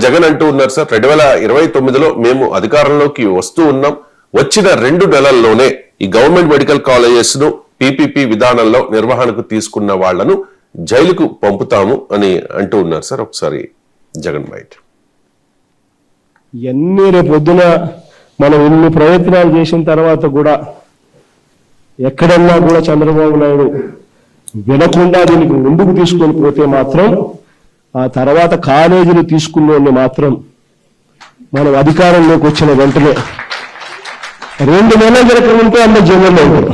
జగన్ అంటూ ఉన్నారు సార్, 2029లో మేము అధికారంలోకి వస్తూ ఉన్నాం, వచ్చిన 2 నెలల్లోనే ఈ గవర్నమెంట్ మెడికల్ కాలేజెస్ ను పీపీపీ విధానంలో నిర్వహణకు తీసుకున్న వాళ్లను జైలుకు పంపుతాము అని అంటూ ఉన్నారు సార్. ఒకసారి జగన్ బయట ఎన్ని రేపొద్దున మనం ఇన్ని ప్రయత్నాలు చేసిన తర్వాత కూడా ఎక్కడన్నా కూడా చంద్రబాబు నాయుడు వినకుండా దీనికి ముందుకు తీసుకొని పోతే మాత్రం ఆ తర్వాత కాలేజీలు తీసుకున్న మాత్రం మనం అధికారంలోకి వచ్చిన వెంటనే 2 నెలల క్రితం ఉంటే అందరూ జైల్లో ఉంటారు.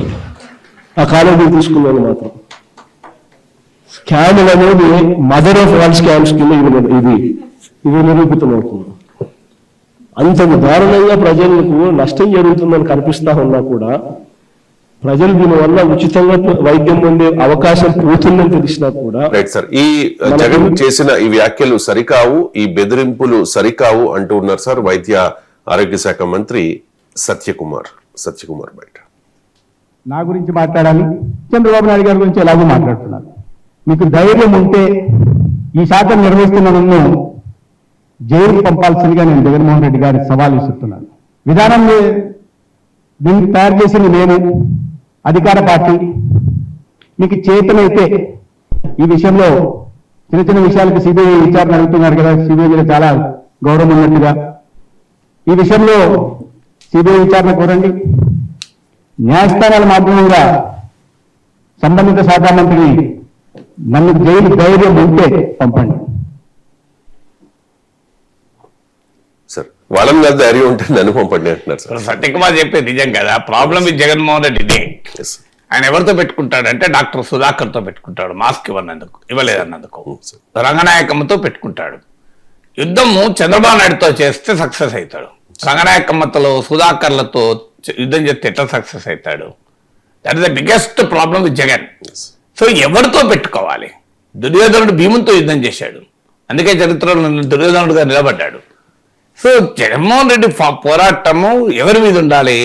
ఆ కాలేజీలు తీసుకున్న మాత్రం స్కామ్ అనేది మదర్ ఆఫ్ ఆల్ స్కామ్స్ కింద ఇది నిరూపితమవుతుంది. అంత దారుణంగా ప్రజలకు నష్టం జరుగుతుందని కనిపిస్తా ఉన్నా కూడా ప్రజలు దీనివల్ల ఉచితంగా వైద్యం పొందే అవకాశం పోతుందని తెలిసినా కూడా రైట్ సార్. ఈ జగన్ చేసిన ఈ వ్యాఖ్యలు సరికావు, ఈ బెదిరింపులు సరికావు అంటూ ఉన్నారు సార్ వైద్య ఆరోగ్య శాఖ మంత్రి సత్యకుమార్ బయట. నా గురించి మాట్లాడాలి, చంద్రబాబు నాయుడు గారి గురించి ఎలాగో మాట్లాడుతున్నారు. మీకు ధైర్యం ఉంటే ఈ శాఖ నిర్వహిస్తున్న నన్ను జైలుకు పంపాల్సిందిగా నేను జగన్మోహన్ రెడ్డి గారికి సవాల్ విసురుతున్నాను. విధానం దీన్ని తయారు చేసింది నేను, అధికార పార్టీ. మీకు చేతనైతే ఈ విషయంలో చిన్న చిన్న విషయాలకు సిబిఐ విచారణ అడుగుతున్నారు కదా, సిబిఐ మీద చాలా గౌరవం ఉన్నట్టుగా ఈ విషయంలో సిబిఐ విచారణ కోరండి. న్యాయస్థానాల మాధ్యమంగా సంబంధిత శాఖ మంత్రిని నన్ను జైలు ధైర్యం ఉంటే పంపండి. సార్ వాళ్ళని మీద ధైర్యం ఉంటే నన్ను పంపండి అంటున్నారు సార్. సత్యకుమార్ చెప్పేది నిజం కదా. ప్రాబ్లం ఇది జగన్మోహన్ రెడ్డి ఇదే. ఆయన ఎవరితో పెట్టుకుంటాడంటే డాక్టర్ సుధాకర్తో పెట్టుకుంటాడు, మాస్క్ ఇవ్వలేదన్నందుకు. రంగనాయకమ్మతో పెట్టుకుంటాడు. యుద్ధము చంద్రబాబు నాయుడుతో చేస్తే సక్సెస్ అవుతాడు. రంగనాయకమ్మతో సుధాకర్లతో యుద్ధం చేస్తే ఎట్లా సక్సెస్ అవుతాడు? That is the biggest problem with Jagan. So ఎవరితో పెట్టుకోవాలి? దుర్యోధనుడు భీమునితో యుద్ధం చేశాడు, అందుకే చరిత్రలో దుర్యోధనుడుగా నిలబడ్డాడు. సో జగన్మోహన్ రెడ్డి పోరాటము ఎవరి మీద ఉండాలి?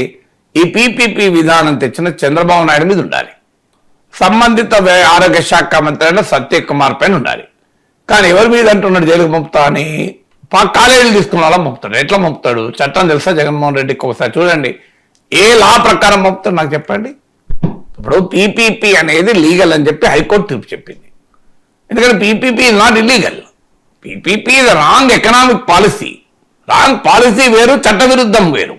ఈ పీపీపీ విధానం తెచ్చిన చంద్రబాబు నాయుడు మీద ఉండాలి. సంబంధిత ఆరోగ్య శాఖ మంత్రి అయిన సత్యకుమార్ పైన ఉండాలి. కానీ ఎవరి మీద అంటున్నాడు జైలుకు పంపుతా అని? కాలేజీలు తీసుకున్న వాళ్ళ పంపుతాడు. ఎట్లా పంపుతాడు? చట్టం తెలుసా జగన్మోహన్ రెడ్డికి? ఒకసారి చూడండి, ఏ లా ప్రకారం పంపుతాడు నాకు చెప్పండి. ఇప్పుడు పీపీపీ అనేది లీగల్ అని చెప్పి హైకోర్టు తీర్పు చెప్పింది. ఎందుకంటే PPP is not illegal. PPP is wrong economic policy. Wrong policy వేరు, చట్టవిరుద్ధం వేరు.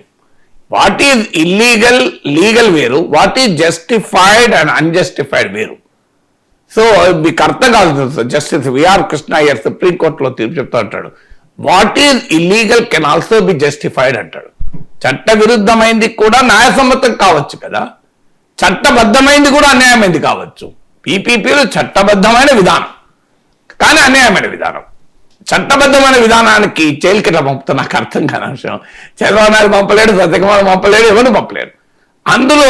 వాట్ ఈజ్ ఇల్లీగల్, లీగల్ వేరు. What is justified and unjustified వేరు. సో మీకు అర్థం కాదు. జస్టిస్ విఆర్ కృష్ణ అయ్యర్ సుప్రీంకోర్టులో తీర్పు చెప్తా అంటాడు, what is illegal can also be justified అంటాడు. చట్ట విరుద్ధమైంది కూడా న్యాయసమ్మతం కావచ్చు కదా, చట్టబద్ధమైంది కూడా అన్యాయమైంది కావచ్చు. పీపీపీలు చట్టబద్ధమైన విధానం కానీ అన్యాయమైన విధానం. చట్టబద్ధమైన విధానానికి జైలుకి పంపుతా నాకు అర్థం కాని అంశం. చంద్రబాబు నాయుడు పంపలేడు, సత్యకుమార్ పంపలేడు, ఎవరు పంపలేరు. అందులో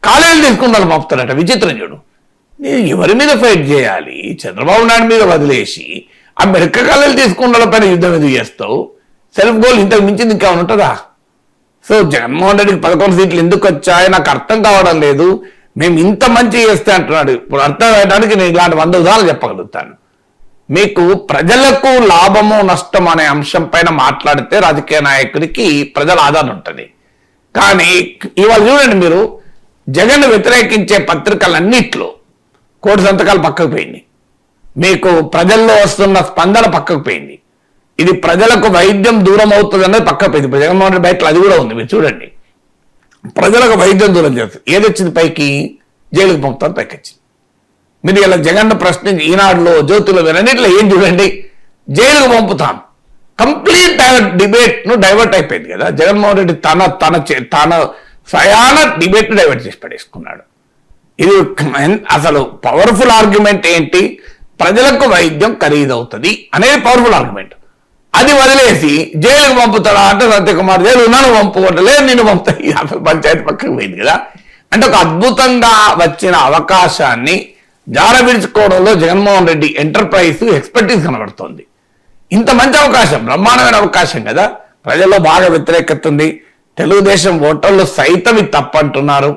కాలేజీలు తీసుకున్న పంపుతారట. విచిత్రం చూడు. ఎవరి మీద ఫైట్ చేయాలి? చంద్రబాబు నాయుడు మీద వదిలేసి ఆ మెడికల్ కాలేజీలు తీసుకున్న పైన యుద్ధం ఎందుకు చేస్తావు? సెల్ఫ్ గోల్ ఇంతకు మించింది ఇంకా ఉంటుందా? సో జగన్మోహన్ రెడ్డికి 11 సీట్లు ఎందుకు వచ్చాయి నాకు అర్థం కావడం లేదు. మేము ఇంత మంచి చేస్తే అంటున్నాడు. ఇప్పుడు అర్థం అయ్యడానికి నేను ఇలాంటి 100 ఉదాహరణలు చెప్పగలుగుతాను. మీకు ప్రజలకు లాభము నష్టం అనే అంశం పైన మాట్లాడితే రాజకీయ నాయకుడికి ప్రజల ఆదరణ ఉంటుంది. కానీ ఇవాళ చూడండి, మీరు జగన్ వ్యతిరేకించే పత్రికలన్నిట్లో కోటి సంతకాలు పక్కకు పోయింది. మీకు ప్రజల్లో వస్తున్న స్పందన పక్కకు పోయింది. ఇది ప్రజలకు వైద్యం దూరం అవుతుంది అనేది పక్కకు పోయింది. ఇప్పుడు జగన్మోహన్ రెడ్డి బయటలో అది కూడా ఉంది. మీరు చూడండి, ప్రజలకు వైద్యం దూరం చేస్తుంది. ఏదొచ్చింది పైకి? జైలుకు పంపుతాను పైకి వచ్చింది. మీరు ఇలా జగన్ ప్రశ్నించి ఈనాడులో, జ్యోతిలో, వీరన్నింటిలో ఏం చూడండి, జైలుకు పంపుతాం. కంప్లీట్ డిబేట్ను డైవర్ట్ అయిపోయింది కదా. జగన్మోహన్ రెడ్డి తన స్వయాన డిబేట్ను డైవర్ట్ చేసి పడేసుకున్నాడు. ఇది అసలు పవర్ఫుల్ ఆర్గ్యుమెంట్ ఏంటి? ప్రజలకు వైద్యం ఖరీదవుతుంది అనేది పవర్ఫుల్ ఆర్గ్యుమెంట్. అది వదిలేసి జైలుకు పంపుతాడా అంటే సత్యకుమార్ జైలు నన్ను పంపుకోవట్లేదు, నేను పంపుతా. అసలు పంచాయతీ పక్కకు పోయింది కదా. అంటే ఒక అద్భుతంగా వచ్చిన అవకాశాన్ని జారవిడుచుకోవడంలో జగన్మోహన్ రెడ్డి ఎంటర్ప్రైజ్ ఎక్స్పర్టీస్ కనబడుతోంది. ఇంత మంచి అవకాశం, బ్రహ్మాండమైన అవకాశం కదా. ప్రజల్లో బాగా వ్యతిరేకత ఉంది. తెలుగుదేశం ఓటర్లు సైతం ఇది తప్పంటున్నారు.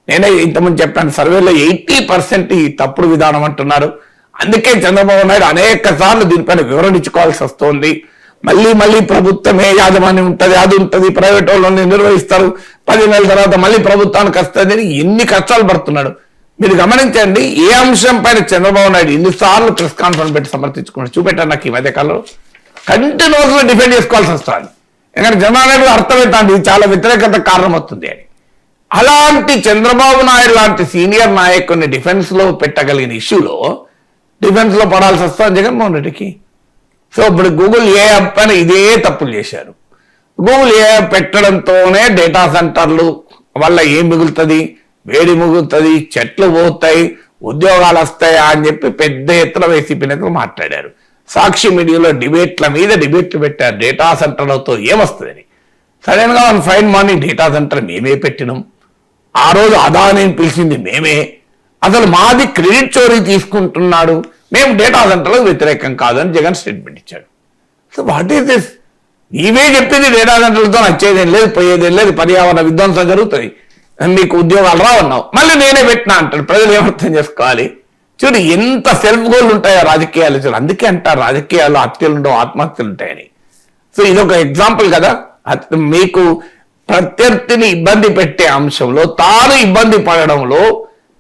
నేనే ఇంతకుముందు చెప్పాను, సర్వేలో 80% ఈ తప్పుడు విధానం అంటున్నారు. అందుకే చంద్రబాబు నాయుడు అనేక సార్లు దీనిపైన వివరణ ఇచ్చుకోవాల్సి వస్తోంది. మళ్ళీ ప్రభుత్వమే యాజమాన్యం ఉంటుంది, అది ఉంటుంది, ప్రైవేట్ వాళ్ళని నిర్వహిస్తారు, 10 నెలల తర్వాత మళ్ళీ ప్రభుత్వానికి వస్తుంది అని ఎన్ని కష్టాలు పడుతున్నాడు. మీరు గమనించండి, ఏ అంశం పైన చంద్రబాబు నాయుడు ఎన్నిసార్లు ప్రెస్ కాన్ఫరెన్స్ పెట్టి సమర్థించుకున్నాడు చూపెట్టాను. నాకు ఈ మధ్యకాలంలో కంటిన్యూస్ గా డిఫెండ్ చేసుకోవాల్సి వస్తుంది. ఎందుకంటే చంద్రబాబు నాయుడు అర్థమవుతుంది ఇది చాలా వ్యతిరేకత కారణం అవుతుంది అని. అలాంటి చంద్రబాబు నాయుడు లాంటి సీనియర్ నాయకుడిని డిఫెన్స్ లో పెట్టగలిగిన ఇష్యూలో డిఫెన్స్ లో పడాల్సి వస్తుంది జగన్మోహన్ రెడ్డికి. సో ఇప్పుడు గూగుల్ ఏఐ పైన ఇదే తప్పులు చేశారు. గూగుల్ ఏఐ పెట్టడంతోనే డేటా సెంటర్లు వల్ల ఏం మిగులుతుంది, వేడి మిగులుతుంది, చెట్లు పోతాయి, ఉద్యోగాలు వస్తాయా అని చెప్పి పెద్ద ఎత్తున వైసీపీ నేతలు మాట్లాడారు. సాక్షి మీడియాలో డిబేట్ల మీద డిబేట్లు పెట్టారు, డేటా సెంటర్లతో ఏమొస్తుందని. సడన్ గా ఫైన్ మార్నింగ్ డేటా సెంటర్ మేమే పెట్టినాం, ఆ రోజు అదానిని పిలిచింది మేమే, అసలు మాది క్రెడిట్ చోరీ తీసుకుంటున్నాడు, మేము డేటా సెంటర్లకు వ్యతిరేకం కాదని జగన్ స్టేట్మెంట్ ఇచ్చాడు. So what is this? నీవే చెప్పింది డేటా సెంటర్లతో వచ్చేదేం లేదు, పోయేదేం లేదు, పర్యావరణ విధ్వంసం జరుగుతుంది, మీకు ఉద్యోగాలు రావన్నావు, మళ్ళీ నేనే పెట్టినా అంటాడు. ప్రజలు ఏమర్థం చేసుకోవాలి? చూడు ఎంత సెల్ఫ్ గోల్ ఉంటాయో రాజకీయాలు. చూడు అందుకే అంటారు రాజకీయాల్లో హత్యలు ఉండవు, ఆత్మహత్యలు ఉంటాయని. సో ఇదొక ఎగ్జాంపుల్ కదా. మీకు ప్రత్యర్థిని ఇబ్బంది పెట్టే అంశంలో తాను ఇబ్బంది పడడంలో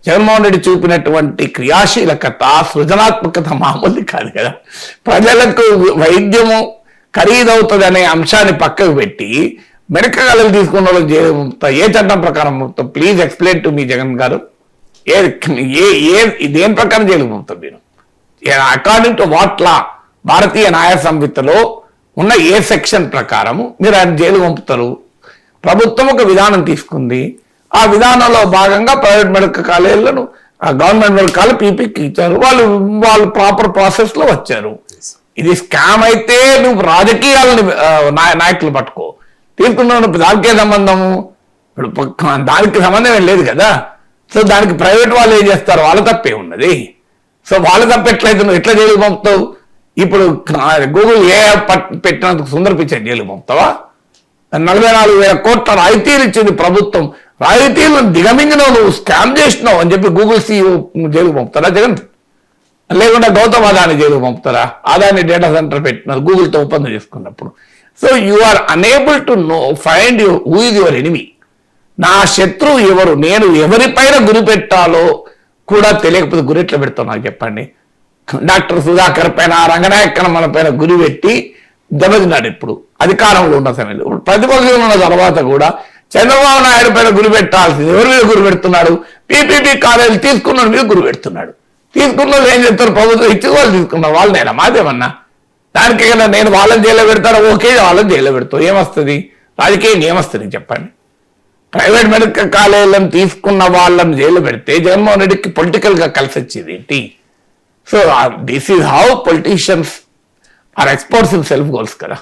జగన్మోహన్ రెడ్డి చూపినటువంటి క్రియాశీలకత, సృజనాత్మకత మామూలు కాదు కదా. ప్రజలకు వైద్యము ఖరీదవుతుంది అనే అంశాన్ని పక్కకు పెట్టి మెడకగాలు తీసుకున్న వాళ్ళకి ఏ చట్టం ప్రకారం please explain to me Jagan garu, దేని ప్రకారం జైలుకు పంపుతారు మీరు? According to what law? భారతీయ న్యాయ సంహితలో ఉన్న ఏ సెక్షన్ ప్రకారము మీరు ఆయన జైలు పంపుతారు? ప్రభుత్వం ఒక విధానం తీసుకుంది, ఆ విధానంలో భాగంగా ప్రైవేట్ మెడికల్ కాలేజీలను గవర్నమెంట్ మెడికల్ కాలేజ్ పీపీకి ఇచ్చారు, వాళ్ళు ప్రాపర్ ప్రాసెస్ లో వచ్చారు. ఇది స్కామ్ అయితే నువ్వు రాజకీయాలను నాయకులు పట్టుకో, తీసుకున్నావు, దానికే సంబంధము, ఇప్పుడు దానికి సంబంధం ఏం లేదు కదా. సో దానికి ప్రైవేట్ వాళ్ళు ఏం చేస్తారు, వాళ్ళ తప్పే ఉన్నది. సో వాళ్ళ తప్ప ఎట్లయితే నువ్వు ఎట్లా జైలు పంపుతావు? ఇప్పుడు గూగుల్ ఏ పెట్టినందుకు సుందర పిచ్చే జైలు పంపుతావా? 44,000 కోట్ల రాయితీలు ఇచ్చింది ప్రభుత్వం, రాయితీలను దిగమింగినావు, నువ్వు స్కామ్ చేసినావు అని చెప్పి గూగుల్ సీఈఓ జైలుకు పంపుతారా జగన్? లేకుండా గౌతమ్ అదాని జైలుకు పంపుతారా? అదాని డేటా సెంటర్ పెట్టినారు గూగుల్తో ఒప్పందం చేసుకున్నప్పుడు. So you are unable to find who is your enemy. నా శత్రువు ఎవరు, నేను ఎవరిపైన గురి పెట్టాలో కూడా తెలియకపోతే గురి ఎట్లా పెడతావు నాకు చెప్పండి? డాక్టర్ సుధాకర్ పైన, రంగనాయక్ మన పైన గురి పెట్టి దెబ్బతిన్నాడు. ఇప్పుడు అధికారంలో ఉన్న సమయంలో, ఇప్పుడు ప్రతిపక్షంలో ఉన్న తర్వాత కూడా చంద్రబాబు నాయుడు పైన గురి పెట్టాల్సింది ఎవరి మీద గురి పెడుతున్నాడు? పీపీపీ కాలేజీలు తీసుకున్న మీద గురి పెడుతున్నాడు. తీసుకున్న వాళ్ళు ఏం చెప్తారు? ప్రభుత్వం ఇచ్చి వాళ్ళు తీసుకున్నారు, వాళ్ళు నేను మాదేమన్నా దానికి కదా నేను వాళ్ళని జైల్లో పెడతాను, ఓకే వాళ్ళని జైల్లో పెడతావు, ఏమొస్తుంది? రాజకీయం ఏమొస్తుంది చెప్పండి? ప్రైవేట్ మెడికల్ కాలేజీలను తీసుకున్న వాళ్ళని జైలు పెడితే జగన్మోహన్ రెడ్డికి పొలిటికల్ గా కలిసి వచ్చేది ఏంటి? So this is how politicians are experts in self goals కదా.